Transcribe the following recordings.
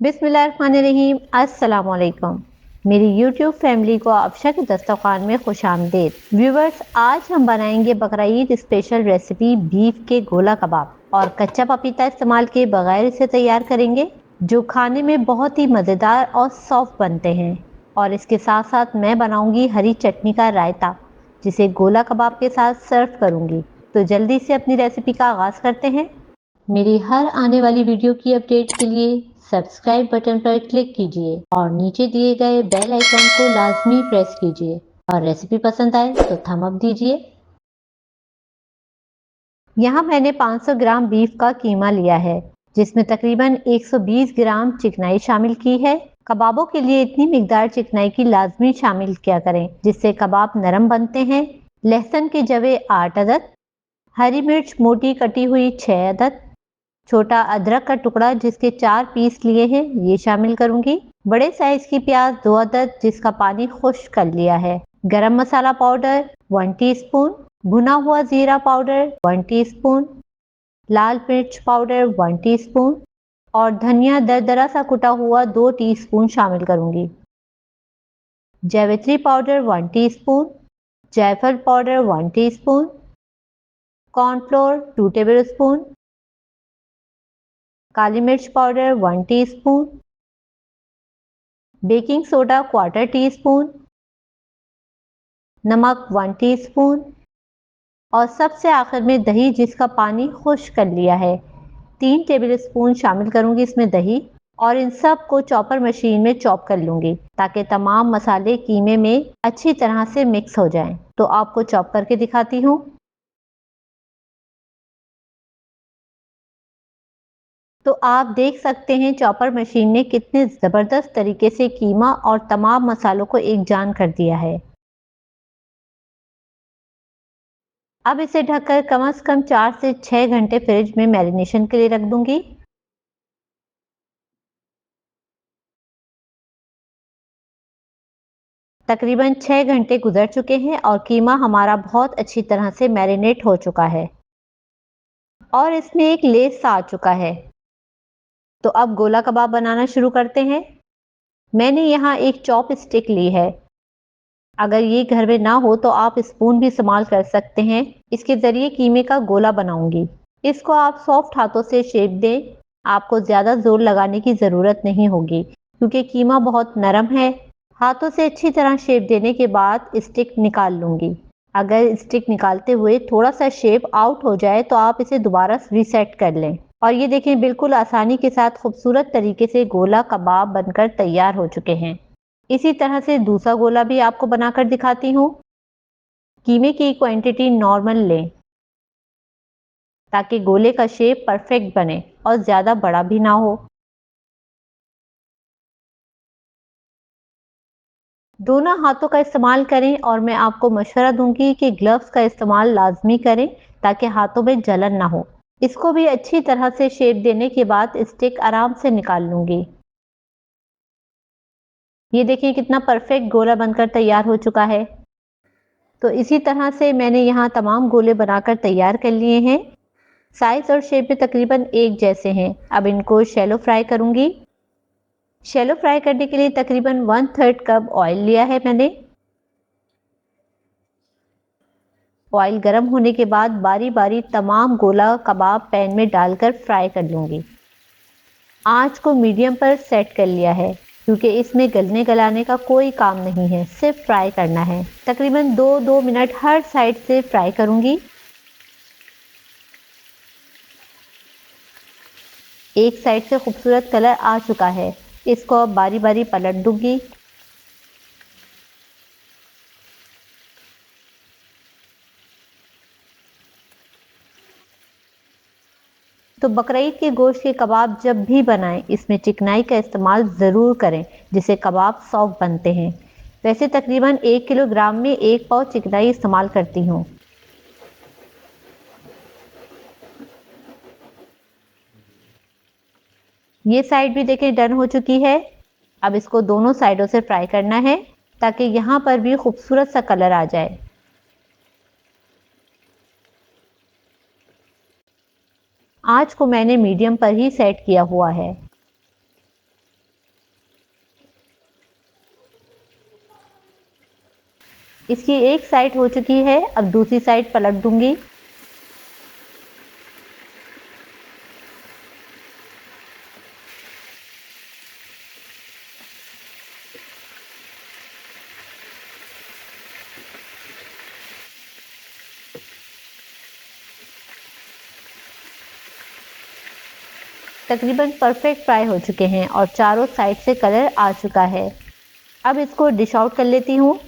बिस्मिल्लाहिर्रहमानिर्रहीम। अस्सलाम वालेकुम। मेरी यूट्यूब फैमिली को आफशा के दस्तरखान में खुश आमदेद। व्यूवर्स, आज हम बनाएंगे बकरा ईद स्पेशल रेसिपी बीफ के गोला कबाब और कच्चा पपीता इस्तेमाल के बगैर इसे तैयार करेंगे, जो खाने में बहुत ही मज़ेदार और सॉफ्ट बनते हैं। और इसके साथ साथ मैं बनाऊंगी हरी चटनी का रायता, जिसे गोला कबाब के साथ सर्व करूंगी। तो जल्दी से अपनी रेसिपी का आगाज़ करते हैं। मेरी हर आने वाली वीडियो की अपडेट के लिए सब्सक्राइब बटन पर क्लिक कीजिए और नीचे दिए गए बेल आइकन को लाजमी प्रेस कीजिए। और रेसिपी पसंद आए तो थम अप दीजिए। यहाँ मैंने 500 ग्राम बीफ का कीमा लिया है, जिसमें तकरीबन 120 ग्राम चिकनाई शामिल की है। कबाबों के लिए इतनी मिकदार चिकनाई की लाजमी शामिल किया करें, जिससे कबाब नरम बनते हैं। लहसुन के जवे 8 अदद, हरी मिर्च मोटी कटी हुई 6 अदद, छोटा अदरक का टुकड़ा जिसके 4 पीस लिए हैं ये शामिल करूंगी। बड़े साइज की प्याज 2 अदद, जिसका पानी खुश्क कर लिया है। गरम मसाला पाउडर 1 टीस्पून, भुना हुआ जीरा पाउडर 1 टीस्पून, लाल मिर्च पाउडर 1 टीस्पून और धनिया दरदरा सा कुटा हुआ 2 टीस्पून शामिल करूंगी। जावित्री पाउडर 1 टीस्पून, जायफल पाउडर 1 टीस्पून, कॉर्नफ्लोर 2 टेबलस्पून, काली मिर्च powder 1 teaspoon, baking soda 1/4 teaspoon, नमक 1 टीस्पून और सबसे आखिर में दही, जिसका पानी खुश्क कर लिया है, 3 टेबलस्पून शामिल करूंगी इसमें दही। और इन सब को चॉपर मशीन में चॉप कर लूंगी, ताकि तमाम मसाले कीमे में अच्छी तरह से मिक्स हो जाएं। तो आपको चॉप करके दिखाती हूँ। तो आप देख सकते हैं चॉपर मशीन ने कितने ज़बरदस्त तरीके से कीमा और तमाम मसालों को एक जान कर दिया है। अब इसे ढककर कम से कम 4 से 6 घंटे फ्रिज में मैरिनेशन के लिए रख दूंगी। तकरीबन 6 घंटे गुजर चुके हैं और कीमा हमारा बहुत अच्छी तरह से मैरिनेट हो चुका है और इसमें एक लेस सा आ चुका है। तो अब गोला कबाब बनाना शुरू करते हैं। मैंने यहाँ एक चॉप स्टिक ली है। अगर ये घर में ना हो तो आप स्पून भी इस्तेमाल कर सकते हैं। इसके ज़रिए कीमे का गोला बनाऊंगी। इसको आप सॉफ्ट हाथों से शेप दें। आपको ज़्यादा जोर लगाने की ज़रूरत नहीं होगी, क्योंकि कीमा बहुत नरम है। हाथों से अच्छी तरह शेप देने के बाद स्टिक निकाल लूंगी। अगर स्टिक निकालते हुए थोड़ा सा शेप आउट हो जाए तो आप इसे दोबारा रीसेट कर लें। और ये देखें, बिल्कुल आसानी के साथ खूबसूरत तरीके से गोला कबाब बनकर तैयार हो चुके हैं। इसी तरह से दूसरा गोला भी आपको बनाकर दिखाती हूँ। कीमे की क्वांटिटी नॉर्मल लें, ताकि गोले का शेप परफेक्ट बने और ज़्यादा बड़ा भी ना हो। दोनों हाथों का इस्तेमाल करें और मैं आपको मशवरा दूंगी कि ग्लव्स का इस्तेमाल लाजमी करें, ताकि हाथों में जलन ना हो। इसको भी अच्छी तरह से शेप देने के बाद स्टिक आराम से निकाल लूंगी। ये देखिए कितना परफेक्ट गोला बनकर तैयार हो चुका है। तो इसी तरह से मैंने यहाँ तमाम गोले बनाकर तैयार कर लिए हैं। साइज और शेप में तकरीबन एक जैसे हैं। अब इनको शैलो फ्राई करूंगी। शैलो फ्राई करने के लिए तकरीबन 1/3 कप ऑयल लिया है मैंने। ऑयल गर्म होने के बाद बारी बारी तमाम गोला कबाब पैन में डालकर फ्राई कर लूंगी। आंच को मीडियम पर सेट कर लिया है, क्योंकि इसमें गलने गलाने का कोई काम नहीं है, सिर्फ फ्राई करना है। तकरीबन 2 मिनट हर साइड से फ्राई करूंगी। एक साइड से खूबसूरत कलर आ चुका है। इसको अब बारी बारी पलट दूंगी। तो बकरीद के गोश्त के कबाब जब भी बनाएं, इसमें चिकनाई का इस्तेमाल ज़रूर करें, जिससे कबाब सॉफ्ट बनते हैं। वैसे तकरीबन 1 किलोग्राम में 1 पाव चिकनाई इस्तेमाल करती हूँ। ये साइड भी देखें डन हो चुकी है। अब इसको दोनों साइडों से फ्राई करना है, ताकि यहाँ पर भी खूबसूरत सा कलर आ जाए। आंच को मैंने मीडियम पर ही सेट किया हुआ है। इसकी एक साइड हो चुकी है, अब दूसरी साइड पलट दूंगी। तकरीबन परफेक्ट फ्राई हो चुके हैं और चारों साइड से कलर आ चुका है। अब इसको डिश आउट कर लेती हूँ।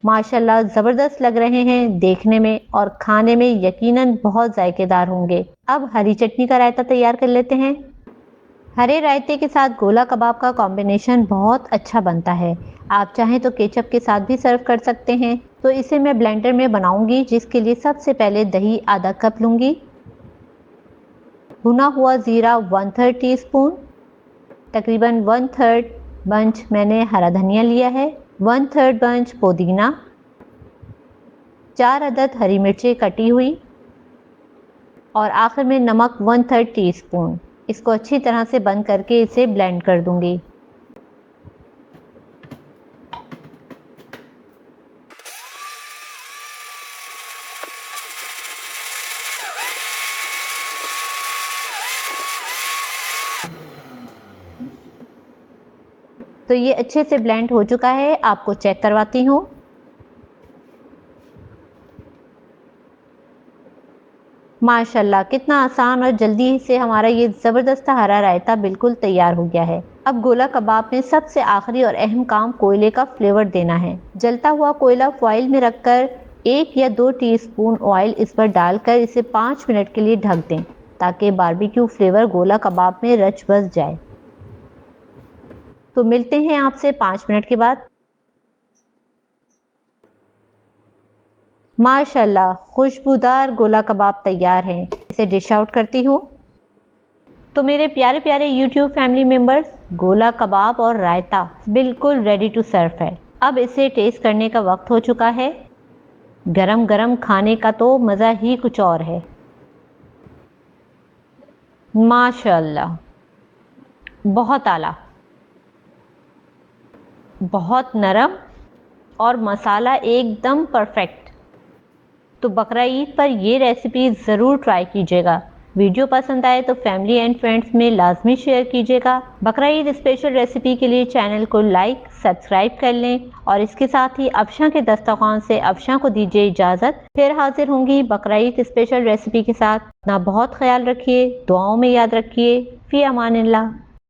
माशाल्लाह ज़बरदस्त लग रहे हैं देखने में और खाने में यकीनन बहुत जायकेदार होंगे। अब हरी चटनी का रायता तैयार कर लेते हैं। हरे रायते के साथ गोला कबाब का कॉम्बिनेशन बहुत अच्छा बनता है। आप चाहें तो केचप के साथ भी सर्व कर सकते हैं। तो इसे मैं ब्लेंडर में बनाऊंगी, जिसके लिए सबसे पहले दही आधा कप लूंगी, भुना हुआ जीरा 1/3 टीस्पून, तकरीबन 1/3 बंच मैंने हरा धनिया लिया है, 1/3 बंच पुदीना, 4 अदद हरी मिर्ची कटी हुई और आखिर में नमक 1/3 टीस्पून। इसको अच्छी तरह से बंद करके इसे ब्लेंड कर दूंगी। तो ये अच्छे से ब्लेंड हो चुका है, आपको चेक करवाती हूँ। माशाल्लाह कितना आसान और जल्दी से हमारा ये ज़बरदस्त हरा रायता बिल्कुल तैयार हो गया है। अब गोला कबाब में सबसे आखिरी और अहम काम कोयले का फ्लेवर देना है। जलता हुआ कोयला फॉइल में रखकर 1 या 2 टीस्पून ऑयल इस पर डालकर इसे 5 मिनट के लिए ढक दें, ताकि बारबेक्यू फ्लेवर गोला कबाब में रच बस जाए। तो मिलते हैं आपसे 5 मिनट के बाद। माशाल्लाह खुशबूदार गोला कबाब तैयार है। इसे डिश आउट करती हूँ। तो मेरे प्यारे प्यारे YouTube फैमिली मेंबर्स, गोला कबाब और रायता बिल्कुल रेडी टू सर्व है। अब इसे टेस्ट करने का वक्त हो चुका है। गरम गरम खाने का तो मज़ा ही कुछ और है। माशाल्लाह बहुत आला, बहुत नरम और मसाला एकदम परफेक्ट। तो बकरा ईद पर ये रेसिपी ज़रूर ट्राई कीजिएगा। वीडियो पसंद आए तो फैमिली एंड फ्रेंड्स में लाजमी शेयर कीजिएगा। बकरा ईद स्पेशल रेसिपी के लिए चैनल को लाइक सब्सक्राइब कर लें और इसके साथ ही अफशा के दस्तरखान से अफशा को दीजिए इजाज़त। फिर हाजिर होंगी बकरा ईद स्पेशल रेसिपी के साथ। अपना बहुत ख्याल रखिए, दुआओं में याद रखिए। फी अमानिल्लाह।